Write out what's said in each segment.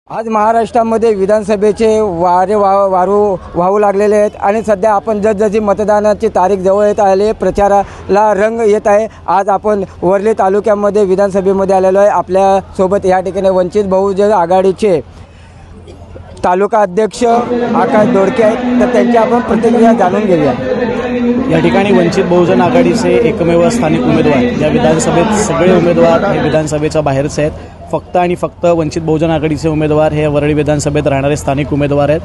आज महाराष्ट्रामध्ये विधानसभेचे वारे वाहू लागलेले आहेत आणि सध्या आपण जसजशी मतदानाची तारीख जवळ येत आले प्रचाराला रंग येत आहे। आज आपण वर्ली तालुक्यामध्ये विधानसभेमध्ये आलेलो आहे। आपल्यासोबत या ठिकाणी वंचित बहुजन आघाडीचे तालुका अध्यक्ष आकाश दोडके आहेत, तर त्यांची आपण प्रतिक्रिया जाणून घेऊया। या ठिकाणी वंचित बहुजन आघाडीचे एकमेव स्थानिक उमेदवार, या विधानसभेत सगळे उमेदवार हे विधानसभेच्या बाहेरचे आहेत। फक्त आणि फक्त वंचित बहुजन आघाडीचे उमेदवार हे वरळी विधानसभेत राहणारे स्थानिक उमेदवार आहेत।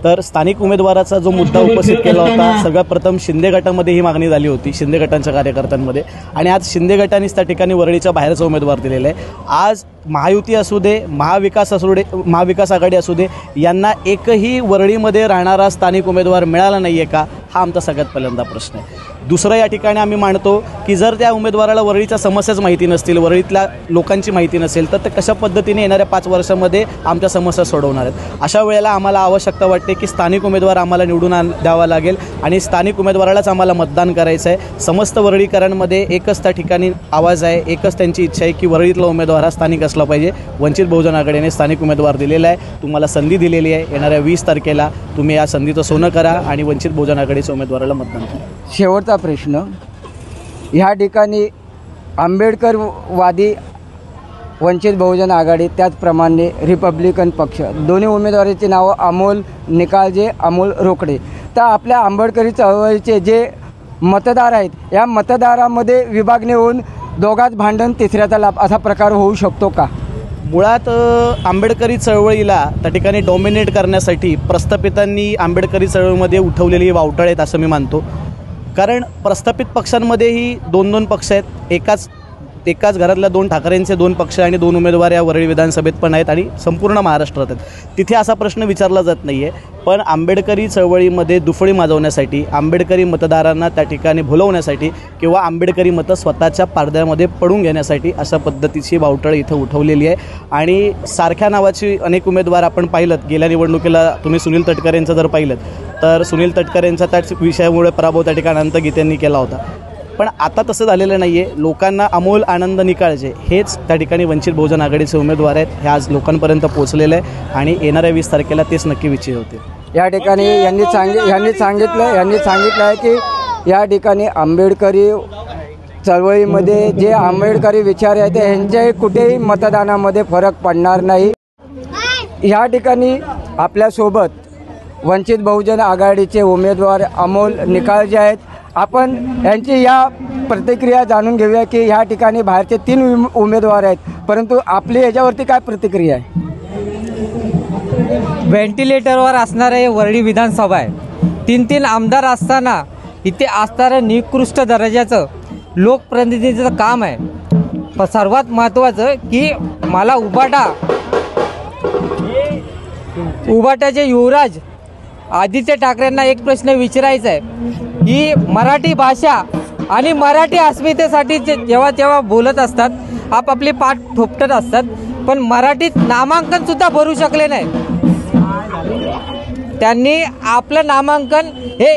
तर स्थानिक उमेदवाराचा जो मुद्दा उपस्थित केला होता, सगळ्यात प्रथम शिंदे गटामध्ये ही मागणी झाली होती, शिंदे गटांच्या कार्यकर्त्यांमध्ये, आणि आज शिंदे गटानेच त्या ठिकाणी वरळीच्या बाहेरचा उमेदवार दिलेला आहे। आज महायुती असू दे, महाविकास आघाडी असू दे, यांना एकही वरळीमध्ये राहणारा स्थानिक उमेदवार मिळाला नाही आहे का, हा आमचा सगळ्यात पहिल्यांदा प्रश्न आहे। दुसरं, या ठिकाणी आम्ही मानतो की जर त्या उमेदवाराला वरळीच्या समस्याच माहिती नसतील, वरळीतल्या लोकांची माहिती नसेल, तर ते कशा पद्धतीने येणाऱ्या 5 वर्षामध्ये आमच्या समस्या सोडवणार आहेत। अशा वेळेला आम्हाला आवश्यकता वाटते की स्थानिक उमेदवार आम्हाला निवडून द्यावा लागेल आणि स्थानिक उमेदवारालाच आम्हाला मतदान करायचं आहे। समस्त वरळीकरांमध्ये एकच त्या ठिकाणी आवाज आहे, एकच त्यांची इच्छा आहे की वरळीतला उमेदवार हा स्थानिक असला पाहिजे। वंचित बहुजन आघाडीने स्थानिक उमेदवार दिलेला आहे, तुम्हाला संधी दिलेली आहे। येणाऱ्या 20 तारखेला तुम्ही या संधीचं सोनं करा आणि वंचित बहुजन आघाडीच्या उमेदवाराला मतदान करा। शेवटचा प्रश्न, ह्या ठिकाणी आंबेडकरवादी वंचित बहुजन आघाडी, त्याचप्रमाणे रिपब्लिकन पक्ष, दोन्ही उमेदवाराची नावं अमोल निकाळजे, अमोल रोकडे, तर आपल्या आंबेडकरी चळवळीचे जे मतदार आहेत, या मतदारामध्ये विभागणी होऊन दोघात भांडण तिसऱ्याचा लाभ असा प्रकार होऊ शकतो का? मुळात आंबेडकरी चळवळीला त्या ठिकाणी डॉमिनेट करण्यासाठी प्रस्थापितांनी आंबेडकरी चळवळीमध्ये उठवलेली वावटळ आहेत असं मी मानतो। कारण प्रस्थापित पक्षांमध्येही 2-2 पक्ष आहेत, एकाच घरातल्या 2 ठाकरेंचे 2 पक्ष आणि 2 उमेदवार या वरळी विधानसभेत पण आहेत आणि संपूर्ण महाराष्ट्रात आहेत। तिथे असा प्रश्न विचारला जात नाही आहे, पण आंबेडकरी चळवळीमध्ये दुफळी माजवण्यासाठी, आंबेडकरी मतदारांना त्या ठिकाणी भुलवण्यासाठी किंवा आंबेडकरी मतं स्वतःच्या पारड्यामध्ये पडून घेण्यासाठी अशा पद्धतीची वावटळ इथं उठवलेली आहे। आणि सारख्या नावाची अनेक उमेदवार आपण पाहिलं, गेल्या निवडणुकीला तुम्ही सुनील तटकरे यांचं जर पाहिलं तर सुनील तटकरेंचा त्याच विषयामुळे पराभव त्या ठिकाणी अनंत गीतेंनी केला होता। पण आता तसं झालेलं नाही आहे। लोकांना अमोल आनंद निकाळजे हेच त्या ठिकाणी वंचित बहुजन आघाडीचे उमेदवार आहेत, हे आज लोकांपर्यंत पोहोचलेलं आहे आणि येणाऱ्या 20 तारखेला तेच नक्की विजयी होते। या ठिकाणी यांनी सांगितलं आहे की या ठिकाणी आंबेडकरी चळवळीमध्ये जे आंबेडकरी विचार आहेत यांच्याही कुठेही मतदानामध्ये फरक पडणार नाही। या ठिकाणी आपल्यासोबत वंचित बहुजन आघाडीचे उमेदवार अमोल निकाळजे आहेत। आपण यांची या प्रतिक्रिया जाणून घेऊया की ह्या ठिकाणी बाहेरचे 3 उमेदवार आहेत, परंतु आपली याच्यावरती काय प्रतिक्रिया आहे? व्हेंटिलेटरवर असणारे हे वरळी विधानसभा आहे। 3 आमदार असताना इथे असणारं निकृष्ट दर्जाचं लोकप्रतिनिधीचं काम आहे। सर्वात महत्त्वाचं की मला उबाटाचे युवराज आदित्य ठाकरेंना एक प्रश्न विचारायचा आहे की मराठी भाषा आणि मराठी अस्मितेसाठी जेव्हा बोलत असतात, आपापली पाठ थोपटत असतात, पण मराठीत नामांकन सुद्धा भरू शकले नाही। त्यांनी आपलं नामांकन हे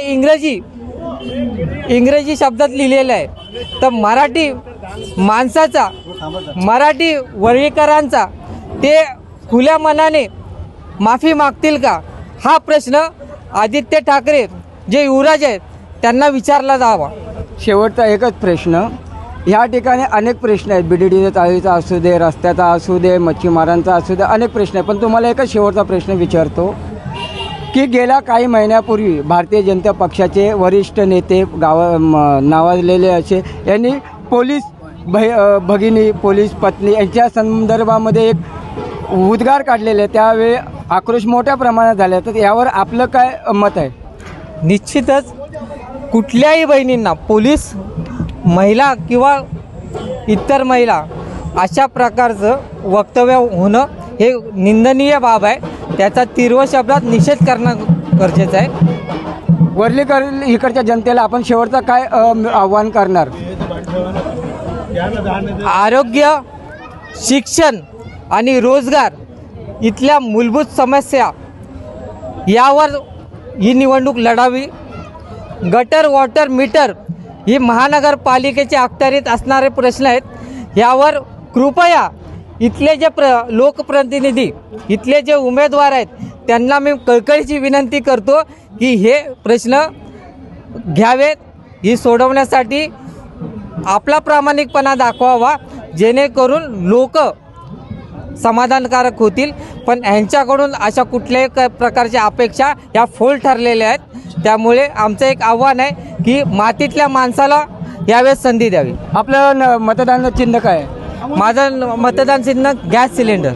इंग्रजी शब्दात लिहिलेलं आहे। तर मराठी माणसाचा, मराठी वरळीकरांचा ते खुल्या मनाने माफी मागतील का, हा प्रश्न आदित्य ठाकरे जे युवराज आहेत त्यांना विचारला जावा। शेवटचा एकच प्रश्न, ह्या ठिकाणी अनेक प्रश्न आहेत, बीडीडीच्या चाळीचा असू दे, रस्त्याचा असू दे, मच्छीमारांचा असू दे, अनेक प्रश्न आहेत, पण तुम्हाला एकच शेवटचा प्रश्न विचारतो की गेल्या काही महिन्यापूर्वी भारतीय जनता पक्षाचे वरिष्ठ नेते नावाजलेले असे यांनी पोलीस भगिनी, पोलीस पत्नी यांच्या संदर्भामध्ये एक उद्गार काढलेले, त्यावेळी आक्रोश मोठ्या प्रमाणात झाला, तर यावर आपलं काय मत आहे? निश्चितच कुठल्याही बहिणींना, पोलीस महिला किंवा इतर महिला, अशा प्रकारचं वक्तव्य होणं हे निंदनीय बाब आहे। त्याचा तीव्र शब्दात निषेध करणं गरजेचं आहे। वरळीकर इकडच्या जनतेला आपण शेवटचं काय आव्हान करणार? आरोग्य, शिक्षण आणि रोजगार इथल्या मूलभूत समस्या यावर ही निवडणूक लढावी। गटर, वॉटर मीटर ही महानगरपालिकेच्या अखत्यारीत असणारे प्रश्न आहेत, यावर कृपया इथले जे लोकप्रतिनिधी, इथले जे उमेदवार आहेत, त्यांना मी कळकळीची विनंती करतो की हे प्रश्न घ्यावेत, ही सोडवण्यासाठी आपला प्रामाणिकपणा दाखवावा, जेणेकरून लोक समाधानकारक होतील. पण यांच्याकडून अशा कुठल्याही प्रकारच्या अपेक्षा या फोल ठरलेल्या आहेत. त्यामुळे आमचं एक आव्हान आहे की मातीतल्या माणसाला यावेळेस संधी द्यावी. आपलं मतदान चिन्ह काय आहे? माझं मतदान चिन्ह गॅस सिलेंडर.